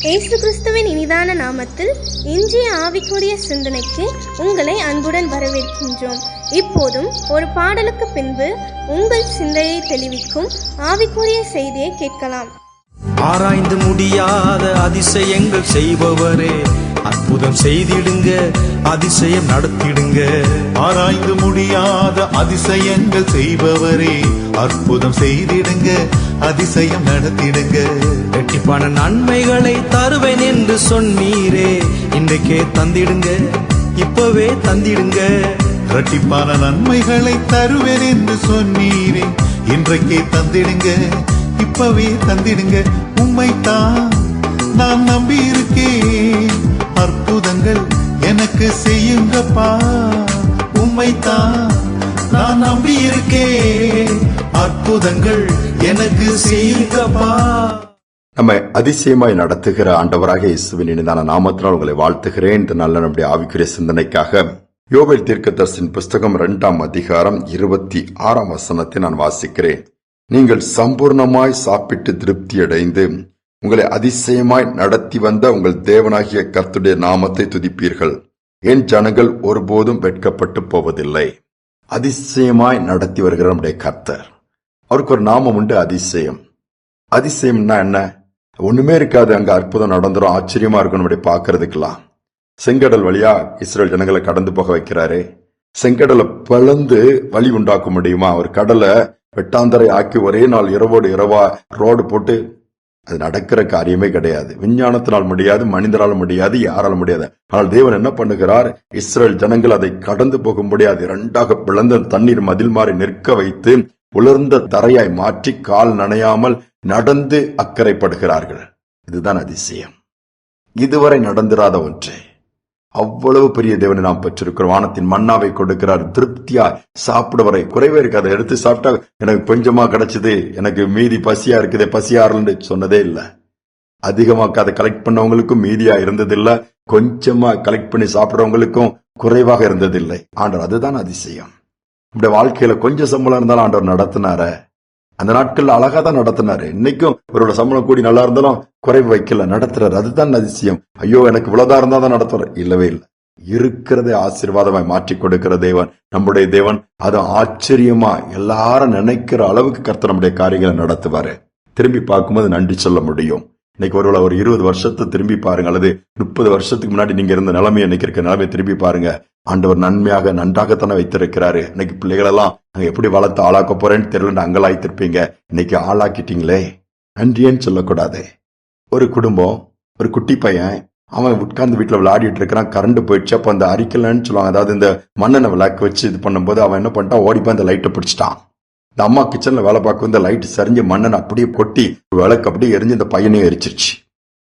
இயேசு கிறிஸ்துவின் இனிதான நாமத்தில் இன்றைய ஆவிக்குரிய சிந்தனைக்கு உங்களை அன்புடன் வரவேற்கின்றோம். இப்போதும் ஒரு பாடலுக்கு பின்பு உங்கள் சிந்தையை தெளிவிக்கும் ஆவிக்குரிய செய்தியை கேட்கலாம். ஆராய்ந்து முடியாத அதிசயங்கள் செய்பவரே, அற்புதம் செய்திடுங்க, அதிசயம் நடத்திடுங்க. ஆராய்ந்து முடியாத அதிசயங்கள் செய்பவரே, அற்புதம் செய்திடுங்க, அதிசயம் நடத்திடுங்க. ரெட்டிப்பான நன்மைகளை தருவேன் என்று சொன்னீரே, இன்றைக்கே தந்திடுங்க, இப்பவே தந்திடுங்க. இரட்டிப்பான நன்மைகளை தருவேன் என்று சொன்னீரே, இன்றைக்கே தந்திடுங்க, இப்பவே தந்திடுங்க. உம்மைத்தான் நான் நம்பி இருக்கேன், அற்புதங்கள் எனக்கு செய்யுங்கப்பா. உம்மைத்தான் நான் நம்பி இருக்கேன், அற்புதங்கள் எனக்கு செய்யுங்கப்பா. நம்மை அதிசயமாய் நடத்துகிற ஆண்டவராக இயேசுவின் இனிதான நாமத்தினால் உங்களை வாழ்த்துகிறேன். இந்த நல்ல நம்முடைய ஆவிக்குரிய சிந்தனைக்காக யோவேல் தீர்க்கதரிசியின் புஸ்தகம் 2ஆம் அதிகாரம் 26ஆம் வசனத்தை நான் வாசிக்கிறேன். நீங்கள் சம்பூர்ணமாய் சாப்பிட்டு திருப்தி அடைந்து உங்களை அதிசயமாய் நடத்தி வந்த உங்கள் தேவனாகிய கர்த்தருடைய நாமத்தை துதிப்பீர்கள். என் ஜனங்கள் ஒருபோதும் வெட்கப்பட்டு போவதில்லை. அதிசயமாய் நடத்தி வருகிற நம்முடைய கர்த்தர், அவருக்கு ஒரு நாமம் உண்டு, அதிசயம். அதிசயம்னா என்ன? ஒண்ணுமே இருக்காது, அங்க அற்புதம் நடந்துரும், ஆச்சரியமா இருக்கும் நம்முடைய பாக்குறதுக்கெல்லாம். செங்கடல் வழியா இஸ்ரேல் ஜனங்களை கடந்து போக வைக்கிறாரு. செங்கடலை பிளந்து வழி உண்டாக்க முடியுமா? ஒரு கடலை வெட்டாந்தரை ஆக்கி ஒரே நாள் இரவோடு இரவா ரோடு போட்டு, அது நடக்கிற காரியமே கிடையாது. விஞ்ஞானத்தினால் முடியாது, மனிதரால் முடியாது, யாரால் முடியாது. ஆனால் தேவன் என்ன பண்ணுகிறார்? இஸ்ரேல் ஜனங்கள் அதை கடந்து போக முடியாது, இரண்டாக பிளந்த தண்ணீர் மதில் மாறி நிற்க வைத்து உலர்ந்த தரையாய் மாற்றி கால் நனையாமல் நடந்து அக்கறைப்படுகிறார்கள். இதுதான் அதிசயம். இதுவரை நடந்திராத ஒன்று. அவ்வளவு பெரிய தேவனை நாம் பெற்றிருக்கிறோம். வானத்தின் மன்னாவை கொடுக்கிறார், திருப்தியா சாப்பிடுவரை குறைவே இருக்கு. அதை எடுத்து சாப்பிட்டா எனக்கு கொஞ்சமா கிடைச்சது, எனக்கு மீதி பசியா இருக்குது, பசியாருன்னு சொன்னதே இல்லை. அதிகமாக அதை கலெக்ட் பண்ணவங்களுக்கும் மீதியா இருந்ததில்லை, கொஞ்சமா கலெக்ட் பண்ணி சாப்பிடுறவங்களுக்கும் குறைவாக இருந்ததில்லை. ஆண்டவர், அதுதான் அதிசயம். நம்முடைய வாழ்க்கையில கொஞ்சம் சம்பளம் இருந்தாலும் ஆண்டவர் நடத்தினார. அந்த நாட்கள்ல அழகா தான் நடத்தினாரு. இன்னைக்கும் அவரோட சம்பளம் கூடி நல்லா இருந்தாலும் குறைவு வைக்கல, நடத்துறாரு. அதுதான் அதிசயம். ஐயோ எனக்கு இவ்வளவுதான் இருந்தா தான் நடத்துறாரு, இல்லவே இல்லை. இருக்கிறதை ஆசீர்வாதமாய் மாற்றி கொடுக்கிற தேவன் நம்முடைய தேவன். அது ஆச்சரியமா எல்லாரும் நினைக்கிற அளவுக்கு கர்த்தர் நம்முடைய காரியங்களை நடத்துவாரு. திரும்பி பார்க்கும்போது நன்றி சொல்ல முடியும். இன்னைக்கு ஒரு 20 வருஷத்தை திரும்பி பாருங்க, அல்லது 30 வருஷத்துக்கு முன்னாடி நீங்க இருந்த நிலைமையை, இன்னைக்கு இருக்க நிலைமையை திரும்பி பாருங்க. ஆண்டவர் நன்மையாக நன்றாகத்தானே வைத்திருக்கிறாரு. இன்னைக்கு பிள்ளைகளெல்லாம் நாங்க எப்படி வளர்த்து ஆளாக்க போறேன்னு தெரியல, அங்கலாய்த்திருப்பீங்க. இன்னைக்கு ஆளாக்கிட்டீங்களே, நன்றியேன்னு சொல்லக்கூடாது. ஒரு குடும்பம், ஒரு குட்டி பையன், அவன் உட்கார்ந்து வீட்டுல விளையாடிட்டு இருக்கிறான். கரண்ட் போயிடுச்சு. அப்ப அந்த அரிக்கலன்னு சொல்லுவாங்க, அதாவது இந்த மண்ணெண்ணை விளக்கு வச்சு இது பண்ணும்போது அவன் என்ன பண்ணிட்டான், ஓடிப்பா அந்த லைட்டை பிடிச்சிட்டான். இந்த அம்மா கிச்சன்ல வேலை பார்க்க இந்த லைட் சரிஞ்சு மண்ணெண்ணை அப்படியே கொட்டி விளக்கு அப்படியே எரிஞ்சு இந்த பையனையும் எரிச்சிருச்சு.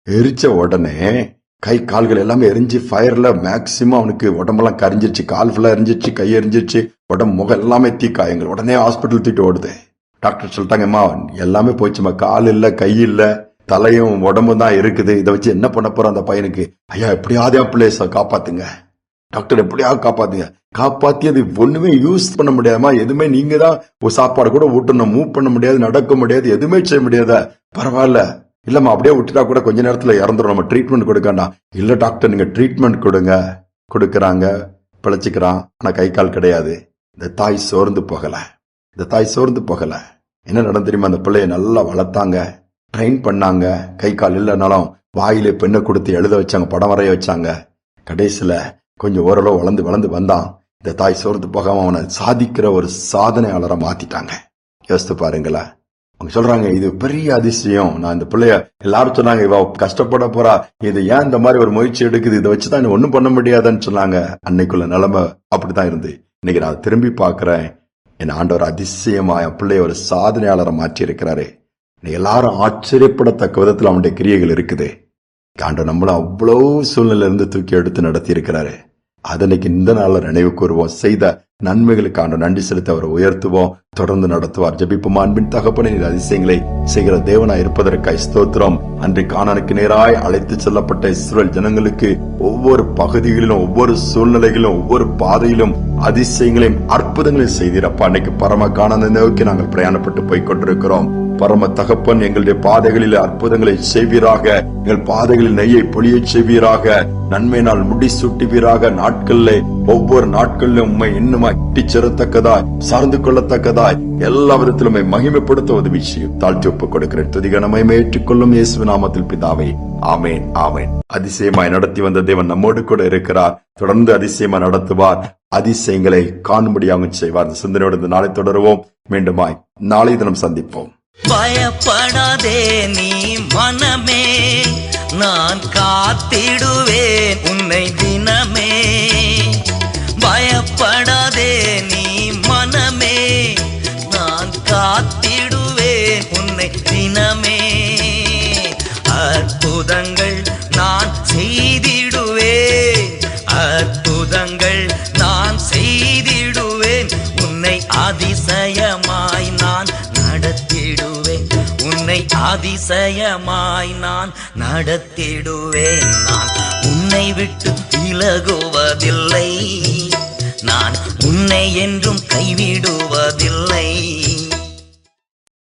எரிச்ச உடனே கை கால்கள் எல்லாமே எரிஞ்சு ஃபயர்ல மேக்சிமம் அவனுக்கு உடம்பெல்லாம் கரிஞ்சிருச்சு, கால் ஃபுல்லா எரிஞ்சிருச்சு, கை எரிஞ்சிருச்சு, உடம்பு முகம் எல்லாமே தீக்காயங்கள். உடனே ஹாஸ்பிட்டல் தூக்கிட்டு ஓடுது. டாக்டர் சொல்லிட்டாங்கம்மா எல்லாமே போச்சுமா, கால் இல்ல, கை இல்ல, தலையும் உடம்பும் தான் இருக்குது. இதை வச்சு என்ன பண்ண போறோம் அந்த பையனுக்கு? ஐயா எப்படியாவது பிளேஸ காப்பாத்துங்க டாக்டர், எப்படியாவது காப்பாத்துங்க. காப்பாத்தி அது ஒண்ணுமே யூஸ் பண்ண முடியாதுமா, எதுவுமே நீங்க தான் சாப்பாடு கூட ஊட்டணும், மூவ் பண்ண முடியாது, நடக்க முடியாது, எதுவுமே செய்ய முடியாத. பரவாயில்ல, இல்லம்மா அப்படியே விட்டுட்டா கூட கொஞ்ச நேரத்துல இறந்துடும், நம்ம ட்ரீட்மெண்ட் கொடுக்கண்டா. இல்ல டாக்டர் நீங்க ட்ரீட்மெண்ட் கொடுங்க. கொடுக்கறாங்க, பிழைச்சிக்கிறான். ஆனா கை கால் கிடையாது. இந்த தாய் சோர்ந்து போகல. என்ன நடந்து தெரியுமா? அந்த பிள்ளைய நல்லா வளர்த்தாங்க, ட்ரெயின் பண்ணாங்க. கை கால் இல்லைனாலும் வாயிலே பெண்ணை கொடுத்து எழுத வச்சாங்க, படம் வரைய வச்சாங்க. கடைசியில கொஞ்சம் ஓரளவு வளர்ந்து வந்தான். இந்த தாய் சோர்ந்து போகாம அவனை சாதிக்கிற ஒரு சாதனையாளரை மாத்திட்டாங்க. யோசித்து பாருங்களேன். அவங்க சொல்றாங்க, இது பெரிய அதிசயம். நான் இந்த பிள்ளைய எல்லாரும் சொன்னாங்க, இவ கஷ்டப்பட போறா, இது ஏன் இந்த மாதிரி ஒரு முயற்சி எடுக்குது, இதை வச்சுதான் ஒன்னும் பண்ண முடியாதுன்னு சொன்னாங்க. அன்னைக்குள்ள நிலைமை அப்படித்தான் இருந்து. இன்னைக்கு நான் திரும்பி பாக்குறேன், என் ஆண்டவர் அதிசயமா என் பிள்ளைய ஒரு சாதனையாளரை மாற்றி இருக்கிறாரு. எல்லாரும் ஆச்சரியப்படத்தக்க விதத்தில் அவனுடைய கிரியைகள் இருக்குது. ஆண்டவர் நம்மளும் அவ்வளவு சூழ்நிலை இருந்து தூக்கி எடுத்து நடத்தி இருக்கிறாரு. அதனைக்கு இந்த நாள்ல நினைவு கூறுவோம். செய்த நன்மைகளுக்கு ஆண்டு நன்றி செலுத்த அவரை உயர்த்துவோம், தொடர்ந்து நடத்துவார். ஜெபிப்போம். அன்பின் தகப்பனே, நீர் அதிசயங்களை செய்கிற தேவனாய் இருப்பதற்காய் ஸ்தோத்திரம். அன்றை கானானுக்கு நேராய் அழைத்து செல்லப்பட்ட இஸ்ரவேல் ஜனங்களுக்கு ஒவ்வொரு பகுதிகளிலும், ஒவ்வொரு சூழ்நிலைகளிலும், ஒவ்வொரு பாதையிலும் அதிசயங்களையும் அற்புதங்களையும் செய்தீரப்பா. அன்னைக்கு பரம கானானை நோக்கி நாங்கள் பிரயாணப்பட்டு போய் கொண்டிருக்கிறோம். பரம தகப்பன் எங்களுடைய பாதைகளில் அற்புதங்களை செய்வீராக, எங்கள் பாதைகளில் நெய்யை பொழிய செய்வீராக, நன்மை நாள் முடி சூட்டுவீராக. நாட்களிலே ஒவ்வொரு நாட்களிலும் உண்மை இன்னுமாய் செல்லத்தக்கதாய் சார்ந்து கொள்ளத்தக்கதாய் எல்லா விதத்திலுமே மகிமைப்படுத்த உதவி செய்யும். தாழ்த்தி ஒப்புக் கொடுக்கிறேன். துதிகனமை ஏற்றுக்கொள்ளும் இயேசு நாமத்தில் பிதாவே, ஆமேன் ஆமேன். அதிசயமாய் நடத்தி வந்த தேவன் நம்மோடு கூட இருக்கிறார். தொடர்ந்து அதிசயமாய் நடத்துவார், அதிசயங்களை காணும்படியாக செய்வார். அந்த சிந்தனையோடு நாளை தொடருவோம். மீண்டுமாய் நாளை தினம் சந்திப்போம். பயப்படாதே நீ மனமே, நான் காத்திடுவேன் உன்னை தினமே. பயப்படாதே நீ மனமே, நான் காத்திடுவேன் உன்னை தினமே. அற்புதங்கள் நான் செய்திடுவேன், அற்புதங்கள் நான் செய்திடுவேன். உன்னை அதிசயமாய் நான் நடத்திடுவேன், உன்னை அதிசயமாய் நான் நடத்திடுவேன். நான் உன்னை விட்டு விலகுவதில்லை, நான் உன்னை என்றும் கைவிடுவதில்லை.